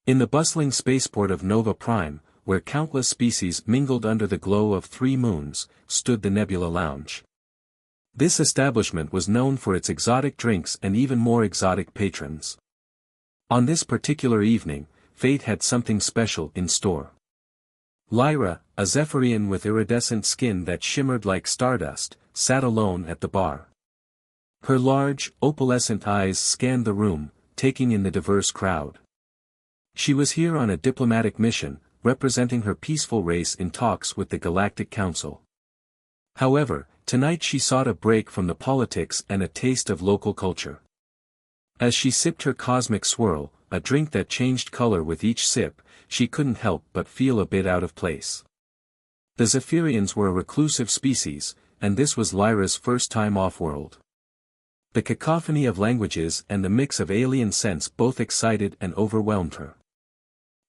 In the bustling spaceport of Nova Prime, where countless species mingled under the glow of 3 moons, stood the Nebula Lounge. This establishment was known for its exotic drinks and even more exotic patrons. On this particular evening, fate had something special in store. Lyra, a Zephyrian with iridescent skin that shimmered like stardust, sat alone at the bar. Her large, opalescent eyes scanned the room, taking in the diverse crowd. She was here on a diplomatic mission, representing her peaceful race in talks with the Galactic Council. However, tonight she sought a break from the politics and a taste of local culture. As she sipped her cosmic swirl, a drink that changed color with each sip, she couldn't help but feel a bit out of place. The Zephyrians were a reclusive species, and this was Lyra's first time off-world. The cacophony of languages and the mix of alien scents both excited and overwhelmed her.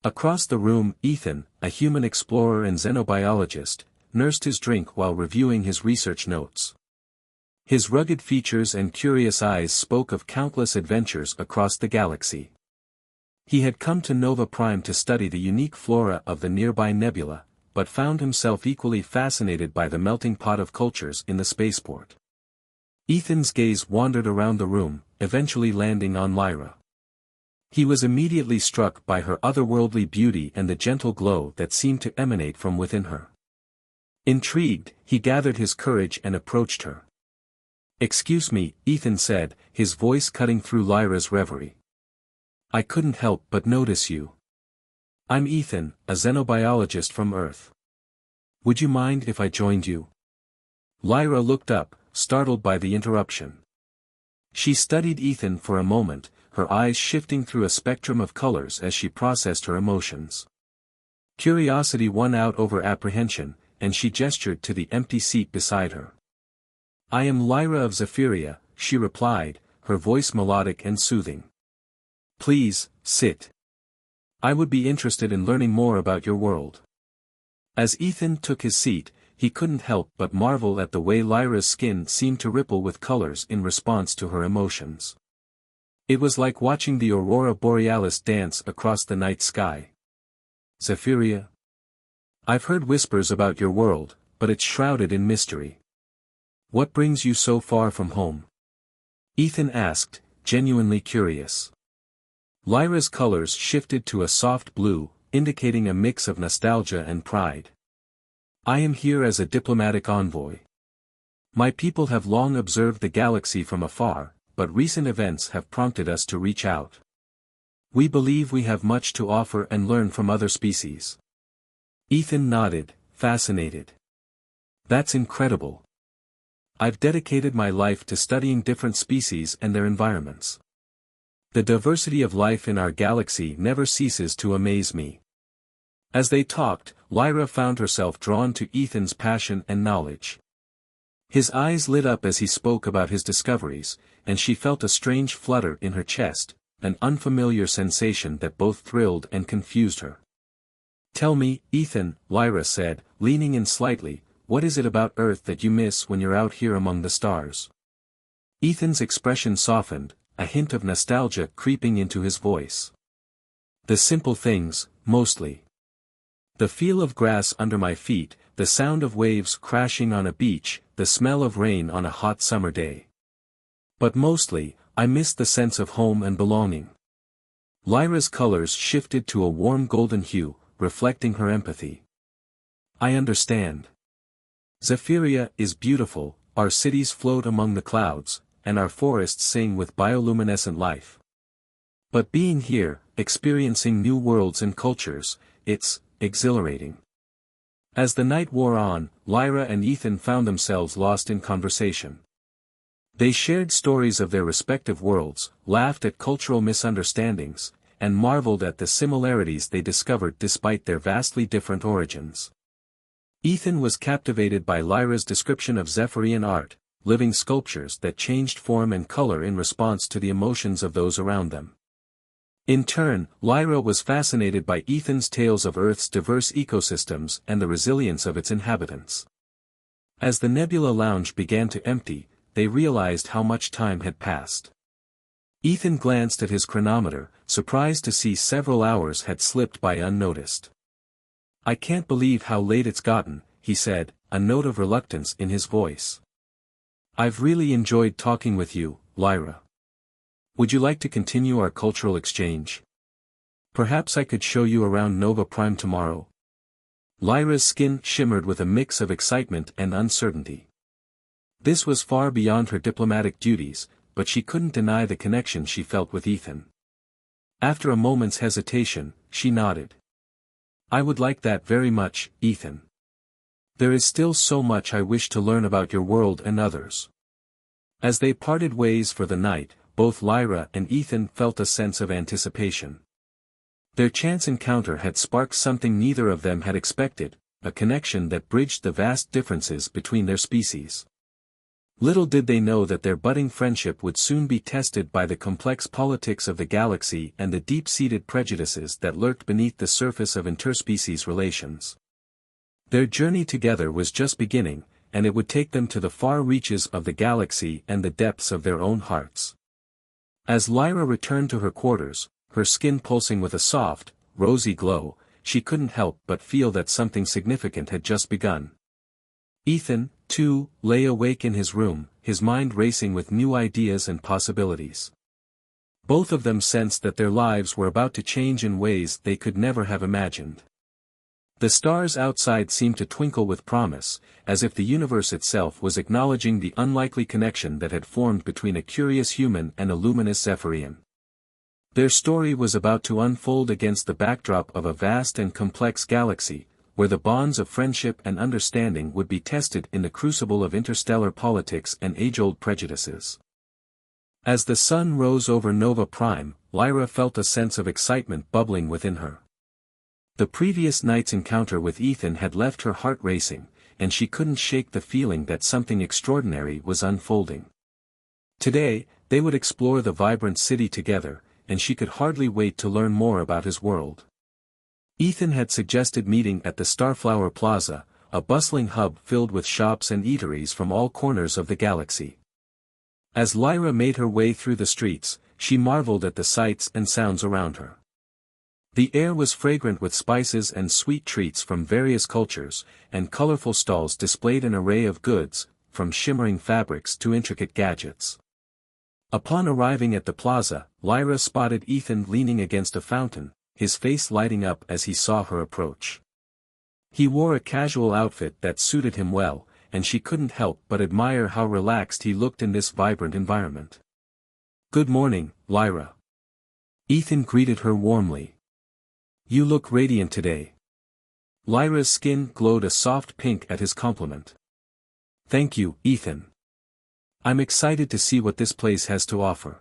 Across the room, Ethan, a human explorer and xenobiologist, nursed his drink while reviewing his research notes. His rugged features and curious eyes spoke of countless adventures across the galaxy. He had come to Nova Prime to study the unique flora of the nearby nebula, but found himself equally fascinated by the melting pot of cultures in the spaceport. Ethan's gaze wandered around the room, eventually landing on Lyra. He was immediately struck by her otherworldly beauty and the gentle glow that seemed to emanate from within her. Intrigued, he gathered his courage and approached her. "Excuse me," Ethan said, his voice cutting through Lyra's reverie. "I couldn't help but notice you. I'm Ethan, a xenobiologist from Earth. Would you mind if I joined you?" Lyra looked up, startled by the interruption. She studied Ethan for a moment, her eyes shifting through a spectrum of colors as she processed her emotions. Curiosity won out over apprehension, and she gestured to the empty seat beside her. "I am Lyra of Zephyria," she replied, her voice melodic and soothing. "Please, sit. I would be interested in learning more about your world." As Ethan took his seat, he couldn't help but marvel at the way Lyra's skin seemed to ripple with colors in response to her emotions. It was like watching the aurora borealis dance across the night sky. "Zephyria? I've heard whispers about your world, but it's shrouded in mystery. What brings you so far from home?" Ethan asked, genuinely curious. Lyra's colors shifted to a soft blue, indicating a mix of nostalgia and pride. "I am here as a diplomatic envoy. My people have long observed the galaxy from afar, but recent events have prompted us to reach out. We believe we have much to offer and learn from other species." Ethan nodded, fascinated. "That's incredible. I've dedicated my life to studying different species and their environments. The diversity of life in our galaxy never ceases to amaze me." As they talked, Lyra found herself drawn to Ethan's passion and knowledge. His eyes lit up as he spoke about his discoveries, and she felt a strange flutter in her chest, an unfamiliar sensation that both thrilled and confused her. "Tell me, Ethan," Lyra said, leaning in slightly, "what is it about Earth that you miss when you're out here among the stars?" Ethan's expression softened, a hint of nostalgia creeping into his voice. "The simple things, mostly. The feel of grass under my feet, the sound of waves crashing on a beach, the smell of rain on a hot summer day. But mostly, I miss the sense of home and belonging." Lyra's colors shifted to a warm golden hue, reflecting her empathy. "I understand. Zephyria is beautiful, our cities float among the clouds, and our forests sing with bioluminescent life. But being here, experiencing new worlds and cultures, it's exhilarating." As the night wore on, Lyra and Ethan found themselves lost in conversation. They shared stories of their respective worlds, laughed at cultural misunderstandings, and marveled at the similarities they discovered despite their vastly different origins. Ethan was captivated by Lyra's description of Zephyrian art, living sculptures that changed form and color in response to the emotions of those around them. In turn, Lyra was fascinated by Ethan's tales of Earth's diverse ecosystems and the resilience of its inhabitants. As the Nebula Lounge began to empty, they realized how much time had passed. Ethan glanced at his chronometer, surprised to see several hours had slipped by unnoticed. "I can't believe how late it's gotten," he said, a note of reluctance in his voice. "I've really enjoyed talking with you, Lyra. Would you like to continue our cultural exchange? Perhaps I could show you around Nova Prime tomorrow." Lyra's skin shimmered with a mix of excitement and uncertainty. This was far beyond her diplomatic duties, but she couldn't deny the connection she felt with Ethan. After a moment's hesitation, she nodded. "I would like that very much, Ethan. There is still so much I wish to learn about your world and others." As they parted ways for the night, both Lyra and Ethan felt a sense of anticipation. Their chance encounter had sparked something neither of them had expected, a connection that bridged the vast differences between their species. Little did they know that their budding friendship would soon be tested by the complex politics of the galaxy and the deep-seated prejudices that lurked beneath the surface of interspecies relations. Their journey together was just beginning, and it would take them to the far reaches of the galaxy and the depths of their own hearts. As Lyra returned to her quarters, her skin pulsing with a soft, rosy glow, she couldn't help but feel that something significant had just begun. Ethan, too, lay awake in his room, his mind racing with new ideas and possibilities. Both of them sensed that their lives were about to change in ways they could never have imagined. The stars outside seemed to twinkle with promise, as if the universe itself was acknowledging the unlikely connection that had formed between a curious human and a luminous Zephyrian. Their story was about to unfold against the backdrop of a vast and complex galaxy, where the bonds of friendship and understanding would be tested in the crucible of interstellar politics and age-old prejudices. As the sun rose over Nova Prime, Lyra felt a sense of excitement bubbling within her. The previous night's encounter with Ethan had left her heart racing, and she couldn't shake the feeling that something extraordinary was unfolding. Today, they would explore the vibrant city together, and she could hardly wait to learn more about his world. Ethan had suggested meeting at the Starflower Plaza, a bustling hub filled with shops and eateries from all corners of the galaxy. As Lyra made her way through the streets, she marveled at the sights and sounds around her. The air was fragrant with spices and sweet treats from various cultures, and colorful stalls displayed an array of goods, from shimmering fabrics to intricate gadgets. Upon arriving at the plaza, Lyra spotted Ethan leaning against a fountain, his face lighting up as he saw her approach. He wore a casual outfit that suited him well, and she couldn't help but admire how relaxed he looked in this vibrant environment. "Good morning, Lyra." Ethan greeted her warmly. "You look radiant today." Lyra's skin glowed a soft pink at his compliment. "Thank you, Ethan. I'm excited to see what this place has to offer."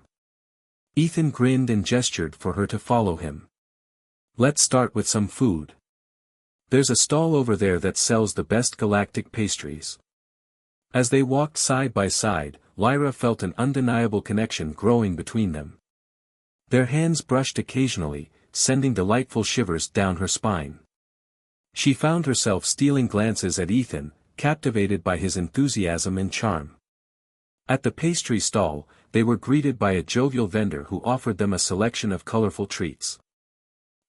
Ethan grinned and gestured for her to follow him. "Let's start with some food. There's a stall over there that sells the best galactic pastries." As they walked side by side, Lyra felt an undeniable connection growing between them. Their hands brushed occasionally, sending delightful shivers down her spine. She found herself stealing glances at Ethan, captivated by his enthusiasm and charm. At the pastry stall, they were greeted by a jovial vendor who offered them a selection of colorful treats.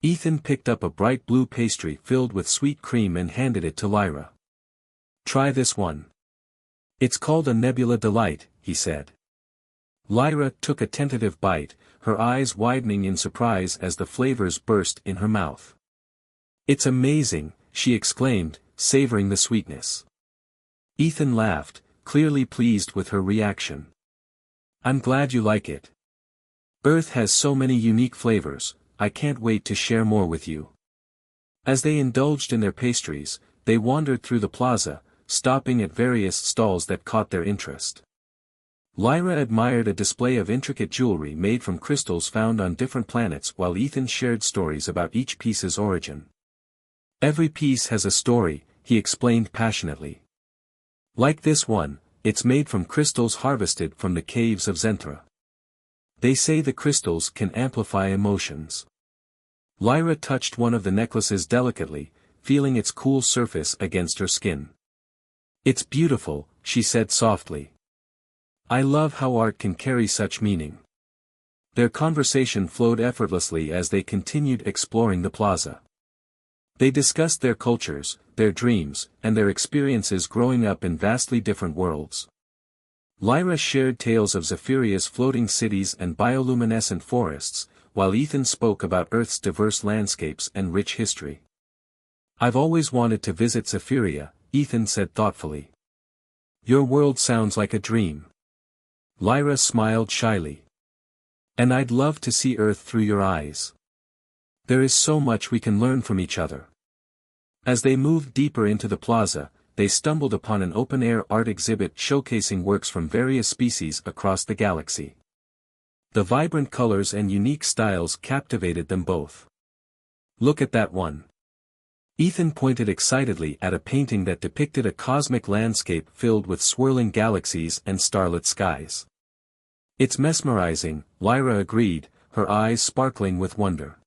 Ethan picked up a bright blue pastry filled with sweet cream and handed it to Lyra. "Try this one. It's called a Nebula Delight," he said. Lyra took a tentative bite, her eyes widening in surprise as the flavors burst in her mouth. "It's amazing," she exclaimed, savoring the sweetness. Ethan laughed, clearly pleased with her reaction. "I'm glad you like it. Earth has so many unique flavors, I can't wait to share more with you." As they indulged in their pastries, they wandered through the plaza, stopping at various stalls that caught their interest. Lyra admired a display of intricate jewelry made from crystals found on different planets while Ethan shared stories about each piece's origin. "Every piece has a story," he explained passionately. "Like this one, it's made from crystals harvested from the caves of Zenthra. They say the crystals can amplify emotions." Lyra touched one of the necklaces delicately, feeling its cool surface against her skin. "It's beautiful," she said softly. "I love how art can carry such meaning." Their conversation flowed effortlessly as they continued exploring the plaza. They discussed their cultures, their dreams, and their experiences growing up in vastly different worlds. Lyra shared tales of Zephyrria's floating cities and bioluminescent forests, while Ethan spoke about Earth's diverse landscapes and rich history. "I've always wanted to visit Zephyrria," Ethan said thoughtfully. "Your world sounds like a dream." Lyra smiled shyly. "And I'd love to see Earth through your eyes. There is so much we can learn from each other." As they moved deeper into the plaza, they stumbled upon an open-air art exhibit showcasing works from various species across the galaxy. The vibrant colors and unique styles captivated them both. "Look at that one." Ethan pointed excitedly at a painting that depicted a cosmic landscape filled with swirling galaxies and starlit skies. "It's mesmerizing," Lyra agreed, her eyes sparkling with wonder.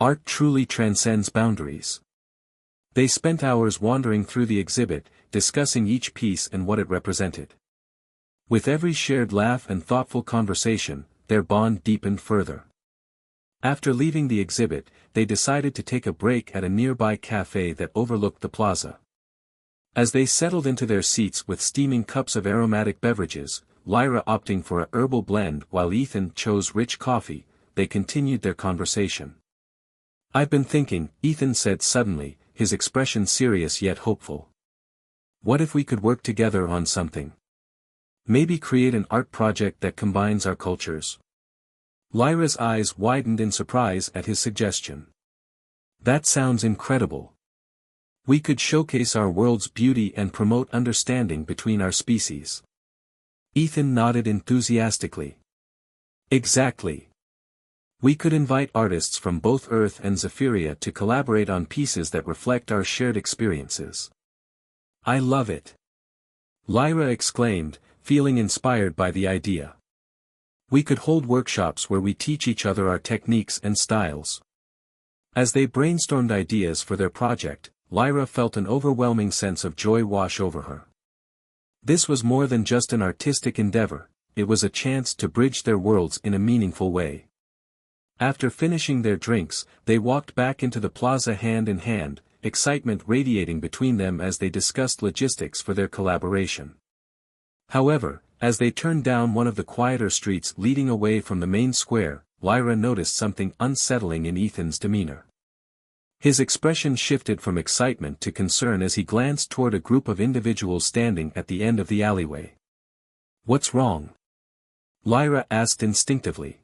"Art truly transcends boundaries." They spent hours wandering through the exhibit, discussing each piece and what it represented. With every shared laugh and thoughtful conversation, their bond deepened further. After leaving the exhibit, they decided to take a break at a nearby cafe that overlooked the plaza. As they settled into their seats with steaming cups of aromatic beverages, Lyra opting for a herbal blend while Ethan chose rich coffee, they continued their conversation. "I've been thinking," Ethan said suddenly, his expression serious yet hopeful. "What if we could work together on something? Maybe create an art project that combines our cultures?" Lyra's eyes widened in surprise at his suggestion. "That sounds incredible. We could showcase our world's beauty and promote understanding between our species." Ethan nodded enthusiastically. "Exactly. We could invite artists from both Earth and Zephyrria to collaborate on pieces that reflect our shared experiences." "I love it!" Lyra exclaimed, feeling inspired by the idea. "We could hold workshops where we teach each other our techniques and styles." As they brainstormed ideas for their project, Lyra felt an overwhelming sense of joy wash over her. This was more than just an artistic endeavor, it was a chance to bridge their worlds in a meaningful way. After finishing their drinks, they walked back into the plaza hand in hand, excitement radiating between them as they discussed logistics for their collaboration. However, as they turned down one of the quieter streets leading away from the main square, Lyra noticed something unsettling in Ethan's demeanor. His expression shifted from excitement to concern as he glanced toward a group of individuals standing at the end of the alleyway. "What's wrong?" Lyra asked instinctively.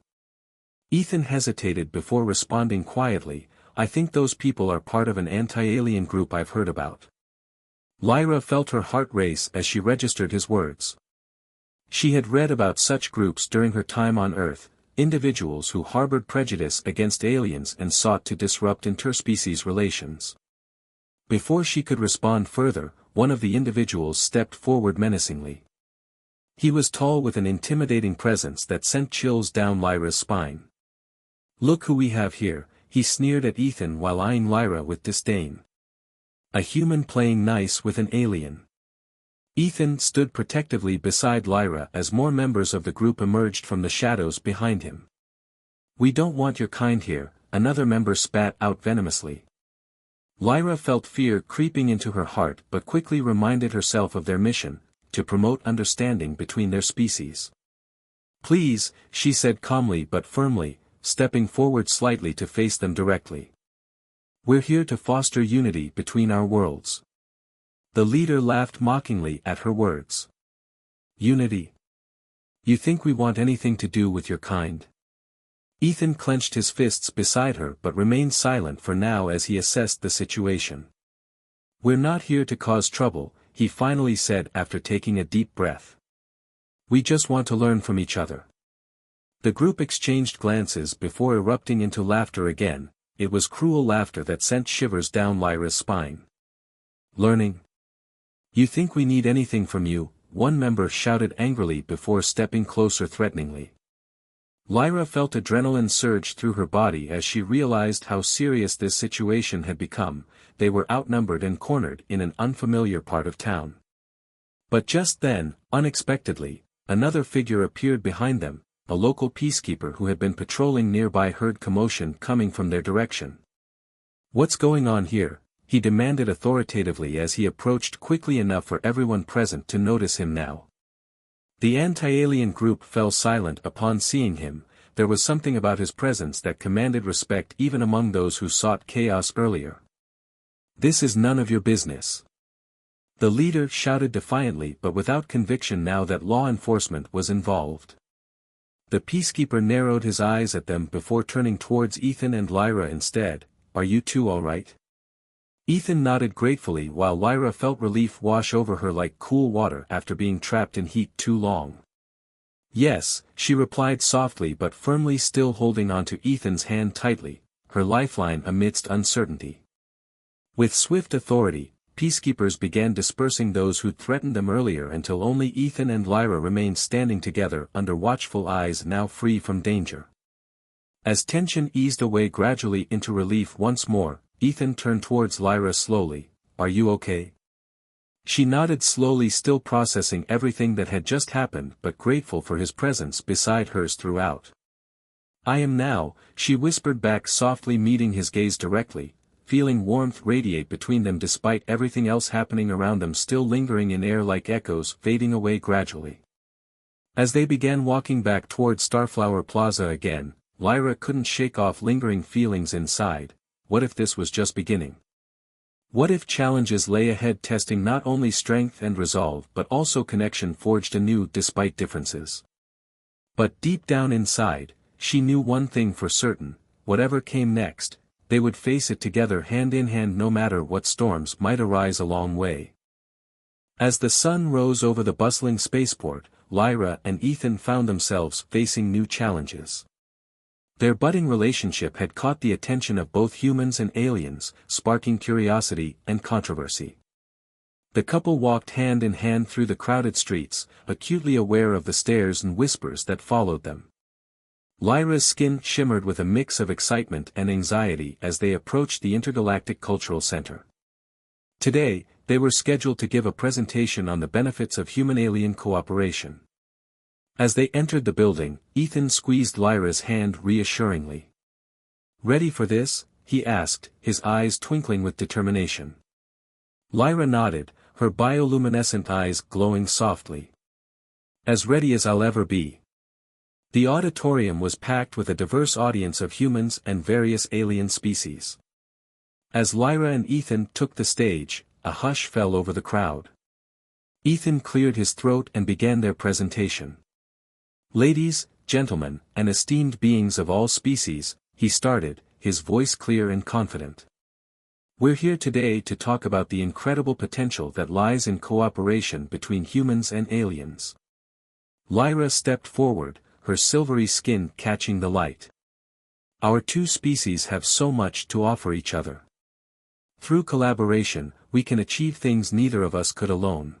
Ethan hesitated before responding quietly, "I think those people are part of an anti-alien group I've heard about." Lyra felt her heart race as she registered his words. She had read about such groups during her time on Earth, individuals who harbored prejudice against aliens and sought to disrupt interspecies relations. Before she could respond further, one of the individuals stepped forward menacingly. He was tall with an intimidating presence that sent chills down Lyra's spine. "Look who we have here," he sneered at Ethan while eyeing Lyra with disdain. "A human playing nice with an alien." Ethan stood protectively beside Lyra as more members of the group emerged from the shadows behind him. "We don't want your kind here," another member spat out venomously. Lyra felt fear creeping into her heart but quickly reminded herself of their mission, to promote understanding between their species. "Please," she said calmly but firmly, stepping forward slightly to face them directly. "We're here to foster unity between our worlds." The leader laughed mockingly at her words. "Unity? You think we want anything to do with your kind?" Ethan clenched his fists beside her but remained silent for now as he assessed the situation. "We're not here to cause trouble," he finally said after taking a deep breath. "We just want to learn from each other." The group exchanged glances before erupting into laughter again. It was cruel laughter that sent shivers down Lyra's spine. "Learning? You think we need anything from you?" one member shouted angrily before stepping closer threateningly. Lyra felt adrenaline surge through her body as she realized how serious this situation had become. They were outnumbered and cornered in an unfamiliar part of town. But just then, unexpectedly, another figure appeared behind them, a local peacekeeper who had been patrolling nearby, heard commotion coming from their direction. "What's going on here?" he demanded authoritatively as he approached quickly enough for everyone present to notice him now. The anti-alien group fell silent upon seeing him. There was something about his presence that commanded respect even among those who sought chaos earlier. "This is none of your business," the leader shouted defiantly, but without conviction now that law enforcement was involved. The peacekeeper narrowed his eyes at them before turning towards Ethan and Lyra instead. "Are you two all right?" Ethan nodded gratefully while Lyra felt relief wash over her like cool water after being trapped in heat too long. "Yes," she replied softly but firmly, still holding onto Ethan's hand tightly, her lifeline amidst uncertainty. With swift authority, peacekeepers began dispersing those who threatened them earlier until only Ethan and Lyra remained standing together under watchful eyes, now free from danger. As tension eased away gradually into relief once more, Ethan turned towards Lyra slowly. "Are you okay?" She nodded slowly, still processing everything that had just happened but grateful for his presence beside hers throughout. "I am now," she whispered back softly, meeting his gaze directly, feeling warmth radiate between them despite everything else happening around them still lingering in air like echoes fading away gradually. As they began walking back towards Starflower Plaza again, Lyra couldn't shake off lingering feelings inside. What if this was just beginning? What if challenges lay ahead, testing not only strength and resolve but also connection forged anew despite differences? But deep down inside, she knew one thing for certain: whatever came next, they would face it together, hand in hand, no matter what storms might arise along the way. As the sun rose over the bustling spaceport, Lyra and Ethan found themselves facing new challenges. Their budding relationship had caught the attention of both humans and aliens, sparking curiosity and controversy. The couple walked hand in hand through the crowded streets, acutely aware of the stares and whispers that followed them. Lyra's skin shimmered with a mix of excitement and anxiety as they approached the Intergalactic Cultural Center. Today, they were scheduled to give a presentation on the benefits of human-alien cooperation. As they entered the building, Ethan squeezed Lyra's hand reassuringly. "Ready for this?" he asked, his eyes twinkling with determination. Lyra nodded, her bioluminescent eyes glowing softly. "As ready as I'll ever be." The auditorium was packed with a diverse audience of humans and various alien species. As Lyra and Ethan took the stage, a hush fell over the crowd. Ethan cleared his throat and began their presentation. "Ladies, gentlemen, and esteemed beings of all species," he started, his voice clear and confident. "We're here today to talk about the incredible potential that lies in cooperation between humans and aliens." Lyra stepped forward, her silvery skin catching the light. "Our two species have so much to offer each other. Through collaboration, we can achieve things neither of us could alone."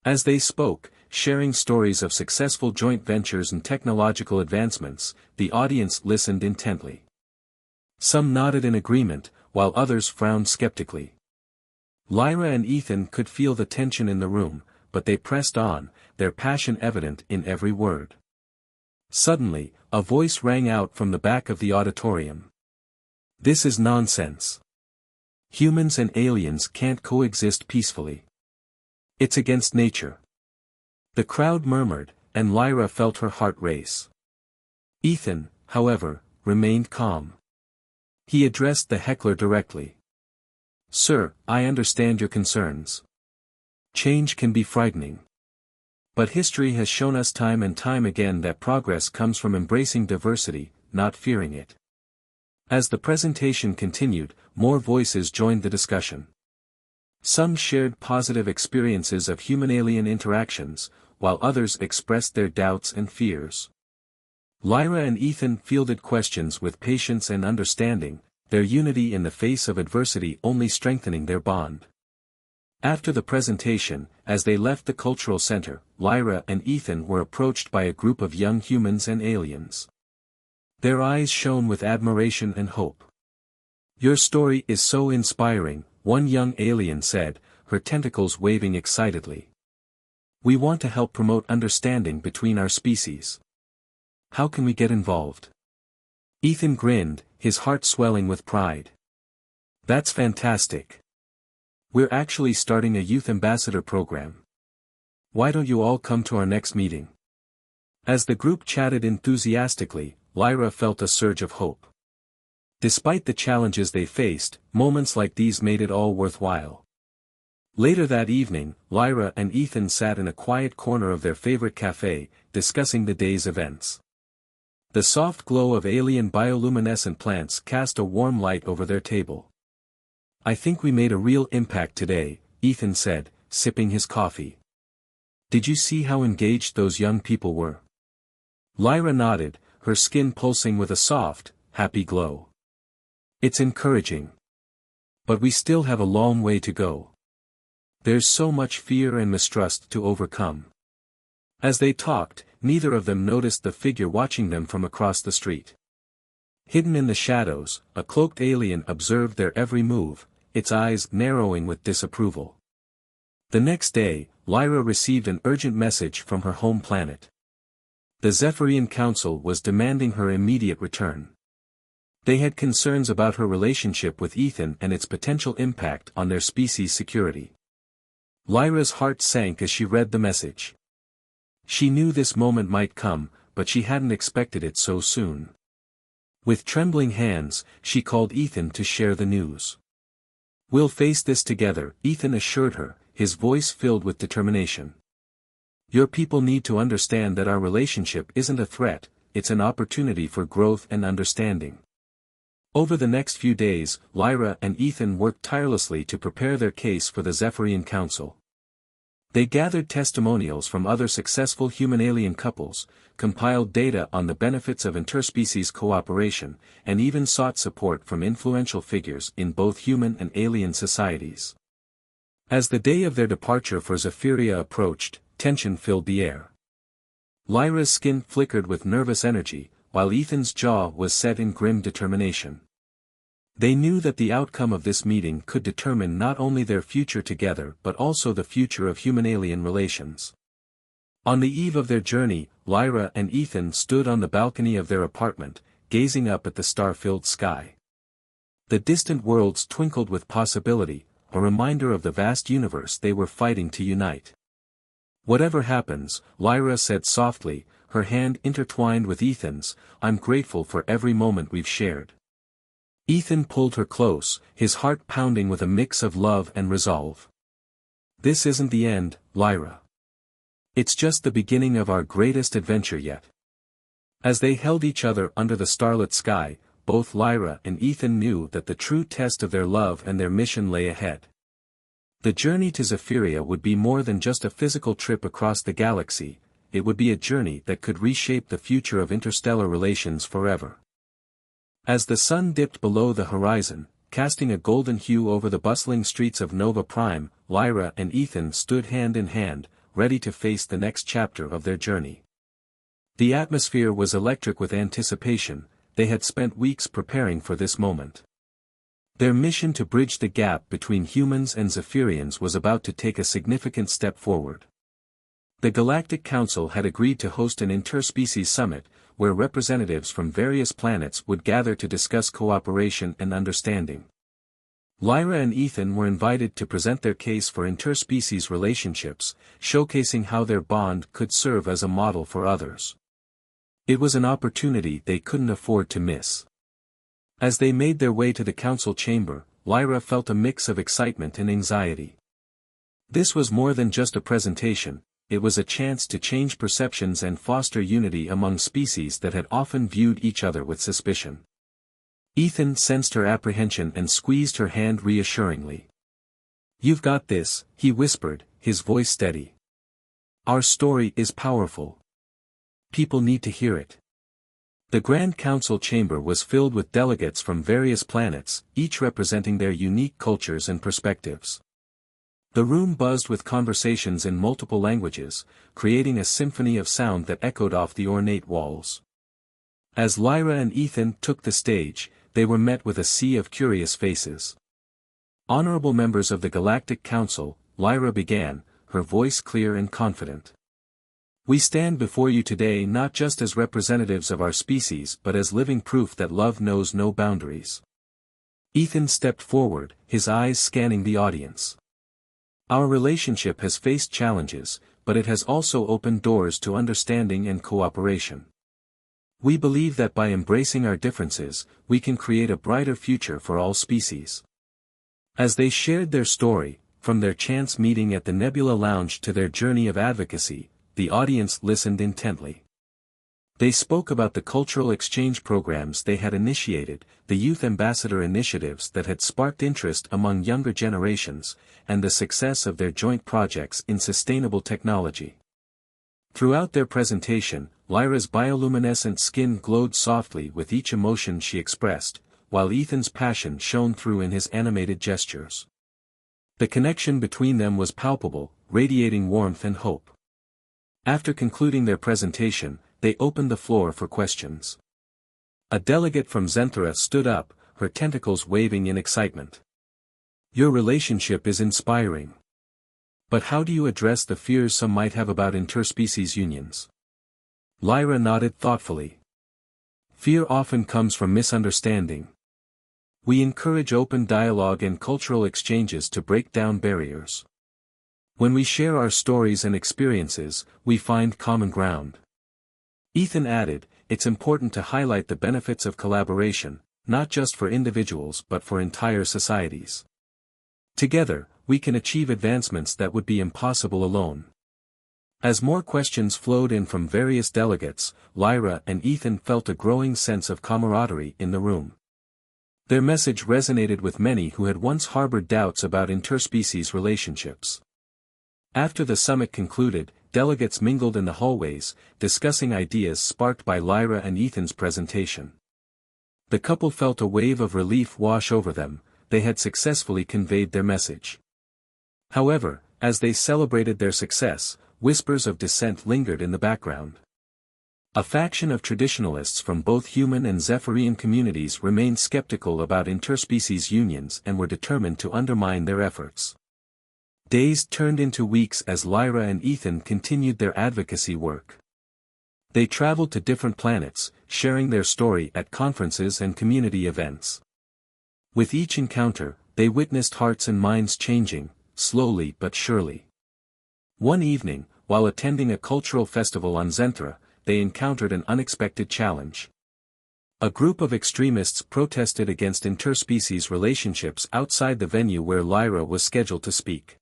As they spoke, sharing stories of successful joint ventures and technological advancements, the audience listened intently. Some nodded in agreement, while others frowned skeptically. Lyra and Ethan could feel the tension in the room, but they pressed on, their passion evident in every word. Suddenly, a voice rang out from the back of the auditorium. "This is nonsense. Humans and aliens can't coexist peacefully. It's against nature." The crowd murmured, and Lyra felt her heart race. Ethan, however, remained calm. He addressed the heckler directly. "Sir, I understand your concerns. Change can be frightening. But history has shown us time and time again that progress comes from embracing diversity, not fearing it." As the presentation continued, more voices joined the discussion. Some shared positive experiences of human-alien interactions, while others expressed their doubts and fears. Lyra and Ethan fielded questions with patience and understanding, their unity in the face of adversity only strengthening their bond. After the presentation, as they left the cultural center, Lyra and Ethan were approached by a group of young humans and aliens. Their eyes shone with admiration and hope. "Your story is so inspiring," one young alien said, her tentacles waving excitedly. "We want to help promote understanding between our species. How can we get involved? Ethan grinned, his heart swelling with pride. That's fantastic. We're actually starting a youth ambassador program. Why don't you all come to our next meeting? As the group chatted enthusiastically, Lyra felt a surge of hope. Despite the challenges they faced, moments like these made it all worthwhile. Later that evening, Lyra and Ethan sat in a quiet corner of their favorite cafe, discussing the day's events. The soft glow of alien bioluminescent plants cast a warm light over their table. I think we made a real impact today, Ethan said, sipping his coffee. Did you see how engaged those young people were? Lyra nodded, her skin pulsing with a soft, happy glow. It's encouraging. But we still have a long way to go. There's so much fear and mistrust to overcome. As they talked, neither of them noticed the figure watching them from across the street. Hidden in the shadows, a cloaked alien observed their every move, its eyes narrowing with disapproval. The next day, Lyra received an urgent message from her home planet. The Zephyrian Council was demanding her immediate return. They had concerns about her relationship with Ethan and its potential impact on their species' security. Lyra's heart sank as she read the message. She knew this moment might come, but she hadn't expected it so soon. With trembling hands, she called Ethan to share the news. We'll face this together, Ethan assured her, his voice filled with determination. Your people need to understand that our relationship isn't a threat, it's an opportunity for growth and understanding. Over the next few days, Lyra and Ethan worked tirelessly to prepare their case for the Zephyrian Council. They gathered testimonials from other successful human-alien couples, compiled data on the benefits of interspecies cooperation, and even sought support from influential figures in both human and alien societies. As the day of their departure for Zephyria approached, tension filled the air. Lyra's skin flickered with nervous energy, while Ethan's jaw was set in grim determination. They knew that the outcome of this meeting could determine not only their future together but also the future of human-alien relations. On the eve of their journey, Lyra and Ethan stood on the balcony of their apartment, gazing up at the star-filled sky. The distant worlds twinkled with possibility, a reminder of the vast universe they were fighting to unite. Whatever happens, Lyra said softly, her hand intertwined with Ethan's, I'm grateful for every moment we've shared. Ethan pulled her close, his heart pounding with a mix of love and resolve. This isn't the end, Lyra. It's just the beginning of our greatest adventure yet. As they held each other under the starlit sky, both Lyra and Ethan knew that the true test of their love and their mission lay ahead. The journey to Zephyria would be more than just a physical trip across the galaxy, it would be a journey that could reshape the future of interstellar relations forever. As the sun dipped below the horizon, casting a golden hue over the bustling streets of Nova Prime, Lyra and Ethan stood hand in hand, ready to face the next chapter of their journey. The atmosphere was electric with anticipation, they had spent weeks preparing for this moment. Their mission to bridge the gap between humans and Zephyrians was about to take a significant step forward. The Galactic Council had agreed to host an interspecies summit, where representatives from various planets would gather to discuss cooperation and understanding. Lyra and Ethan were invited to present their case for interspecies relationships, showcasing how their bond could serve as a model for others. It was an opportunity they couldn't afford to miss. As they made their way to the council chamber, Lyra felt a mix of excitement and anxiety. This was more than just a presentation, it was a chance to change perceptions and foster unity among species that had often viewed each other with suspicion. Ethan sensed her apprehension and squeezed her hand reassuringly. You've got this, he whispered, his voice steady. Our story is powerful. People need to hear it. The Grand Council chamber was filled with delegates from various planets, each representing their unique cultures and perspectives. The room buzzed with conversations in multiple languages, creating a symphony of sound that echoed off the ornate walls. As Lyra and Ethan took the stage, they were met with a sea of curious faces. Honorable members of the Galactic Council, Lyra began, her voice clear and confident. We stand before you today not just as representatives of our species but as living proof that love knows no boundaries. Ethan stepped forward, his eyes scanning the audience. Our relationship has faced challenges, but it has also opened doors to understanding and cooperation. We believe that by embracing our differences, we can create a brighter future for all species. As they shared their story, from their chance meeting at the Nebula Lounge to their journey of advocacy, the audience listened intently. They spoke about the cultural exchange programs they had initiated, the youth ambassador initiatives that had sparked interest among younger generations, and the success of their joint projects in sustainable technology. Throughout their presentation, Lyra's bioluminescent skin glowed softly with each emotion she expressed, while Ethan's passion shone through in his animated gestures. The connection between them was palpable, radiating warmth and hope. After concluding their presentation, they opened the floor for questions. A delegate from Zenthra stood up, her tentacles waving in excitement. Your relationship is inspiring. But how do you address the fears some might have about interspecies unions? Lyra nodded thoughtfully. Fear often comes from misunderstanding. We encourage open dialogue and cultural exchanges to break down barriers. When we share our stories and experiences, we find common ground. Ethan added, it's important to highlight the benefits of collaboration, not just for individuals but for entire societies. Together, we can achieve advancements that would be impossible alone. As more questions flowed in from various delegates, Lyra and Ethan felt a growing sense of camaraderie in the room. Their message resonated with many who had once harbored doubts about interspecies relationships. After the summit concluded, delegates mingled in the hallways, discussing ideas sparked by Lyra and Ethan's presentation. The couple felt a wave of relief wash over them, they had successfully conveyed their message. However, as they celebrated their success, whispers of dissent lingered in the background. A faction of traditionalists from both human and Zephyrian communities remained skeptical about interspecies unions and were determined to undermine their efforts. Days turned into weeks as Lyra and Ethan continued their advocacy work. They traveled to different planets, sharing their story at conferences and community events. With each encounter, they witnessed hearts and minds changing, slowly but surely. One evening, while attending a cultural festival on Zenthra, they encountered an unexpected challenge. A group of extremists protested against interspecies relationships outside the venue where Lyra was scheduled to speak.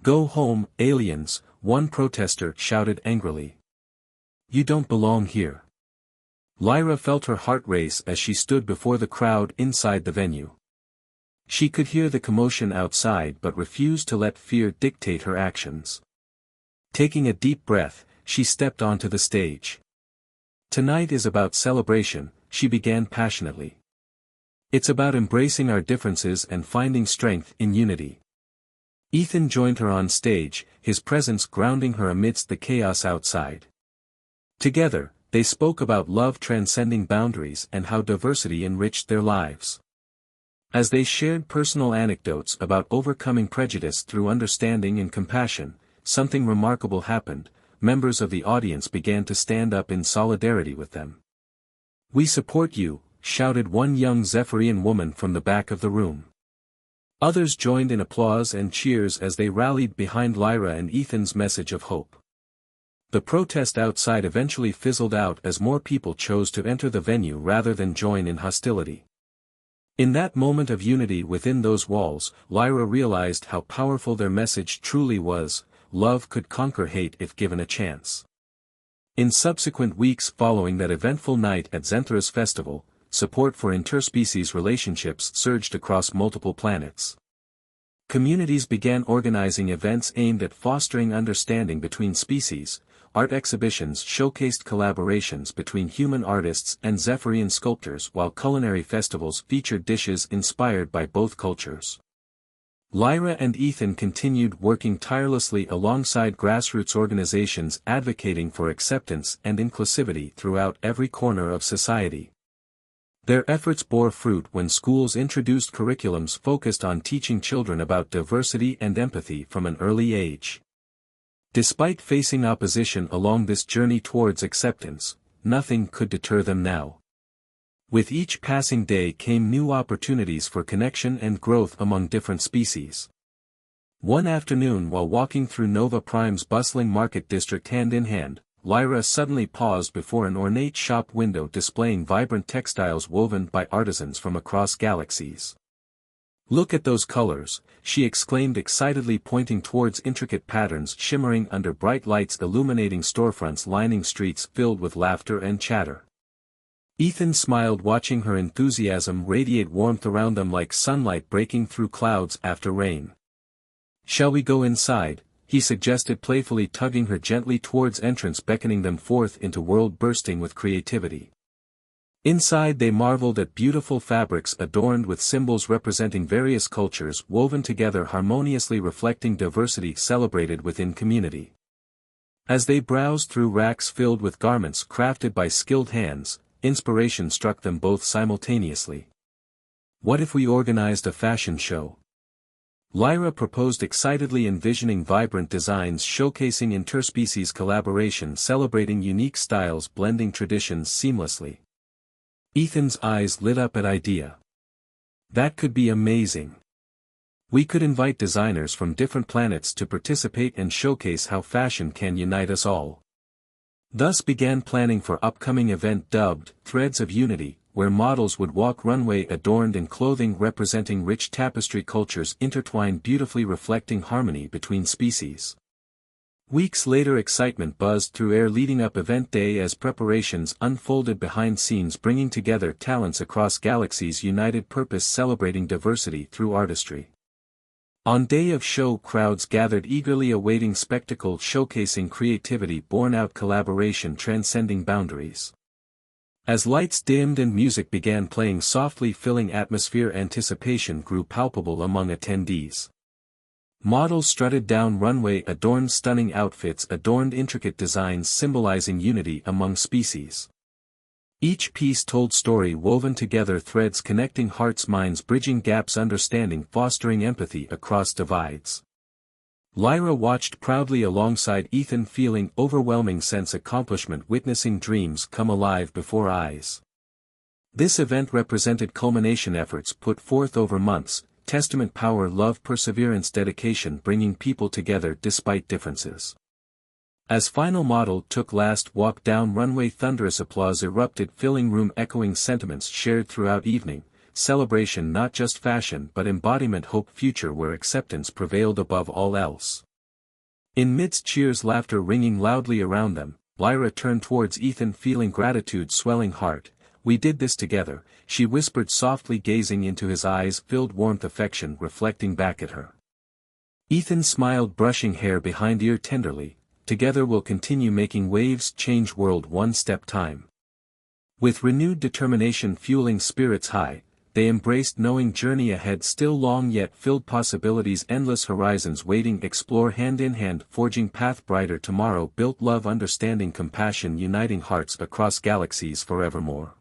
Go home, aliens, one protester shouted angrily. You don't belong here. Lyra felt her heart race as she stood before the crowd inside the venue. She could hear the commotion outside but refused to let fear dictate her actions. Taking a deep breath, she stepped onto the stage. Tonight is about celebration, she began passionately. It's about embracing our differences and finding strength in unity. Ethan joined her on stage, his presence grounding her amidst the chaos outside. Together, they spoke about love transcending boundaries and how diversity enriched their lives. As they shared personal anecdotes about overcoming prejudice through understanding and compassion, something remarkable happened. Members of the audience began to stand up in solidarity with them. We support you, shouted one young Zephyrian woman from the back of the room. Others joined in applause and cheers as they rallied behind Lyra and Ethan's message of hope. The protest outside eventually fizzled out as more people chose to enter the venue rather than join in hostility. In that moment of unity within those walls, Lyra realized how powerful their message truly was. Love could conquer hate if given a chance. In subsequent weeks following that eventful night at Zenthra's festival, support for interspecies relationships surged across multiple planets. Communities began organizing events aimed at fostering understanding between species, art exhibitions showcased collaborations between human artists and Zephyrian sculptors while culinary festivals featured dishes inspired by both cultures. Lyra and Ethan continued working tirelessly alongside grassroots organizations advocating for acceptance and inclusivity throughout every corner of society. Their efforts bore fruit when schools introduced curriculums focused on teaching children about diversity and empathy from an early age. Despite facing opposition along this journey towards acceptance, nothing could deter them now. With each passing day came new opportunities for connection and growth among different species. One afternoon while walking through Nova Prime's bustling market district hand in hand, Lyra suddenly paused before an ornate shop window displaying vibrant textiles woven by artisans from across galaxies. "Look at those colors," she exclaimed excitedly, pointing towards intricate patterns shimmering under bright lights illuminating storefronts lining streets filled with laughter and chatter. Ethan smiled, watching her enthusiasm radiate warmth around them like sunlight breaking through clouds after rain. "Shall we go inside?" he suggested, playfully tugging her gently towards entrance, beckoning them forth into world bursting with creativity. Inside they marveled at beautiful fabrics adorned with symbols representing various cultures woven together harmoniously, reflecting diversity celebrated within community. As they browsed through racks filled with garments crafted by skilled hands, inspiration struck them both simultaneously. "What if we organized a fashion show?" Lyra proposed excitedly, envisioning vibrant designs showcasing interspecies collaboration, celebrating unique styles blending traditions seamlessly. Ethan's eyes lit up at idea. "That could be amazing. We could invite designers from different planets to participate and showcase how fashion can unite us all." Thus began planning for upcoming event dubbed Threads of Unity, where models would walk runway adorned in clothing representing rich tapestry cultures intertwined beautifully, reflecting harmony between species. Weeks later, excitement buzzed through air leading up event day as preparations unfolded behind scenes, bringing together talents across galaxies, united purpose celebrating diversity through artistry. On day of show, crowds gathered eagerly awaiting spectacle showcasing creativity born out collaboration transcending boundaries. As lights dimmed and music began playing softly, filling atmosphere, anticipation grew palpable among attendees. Models strutted down runway adorned stunning outfits, adorned intricate designs symbolizing unity among species. Each piece told story woven together, threads connecting hearts, minds bridging gaps, understanding fostering empathy across divides. Lyra watched proudly alongside Ethan, feeling overwhelming sense accomplishment, witnessing dreams come alive before eyes. This event represented culmination efforts put forth over months, testament power, love, perseverance, dedication, bringing people together despite differences. As final model took last walk down runway, thunderous applause erupted, filling room echoing sentiments shared throughout evening, celebration not just fashion but embodiment, hope, future where acceptance prevailed above all else. In midst cheers, laughter ringing loudly around them, Lyra turned towards Ethan, feeling gratitude swelling heart. "We did this together," she whispered softly, gazing into his eyes filled warmth, affection reflecting back at her. Ethan smiled, brushing hair behind ear tenderly. "Together we'll continue making waves, change world one step time." With renewed determination fueling spirits high, they embraced, knowing journey ahead still long yet filled possibilities, endless horizons waiting, explore hand in hand, forging path brighter tomorrow, built love, understanding, compassion, uniting hearts across galaxies forevermore.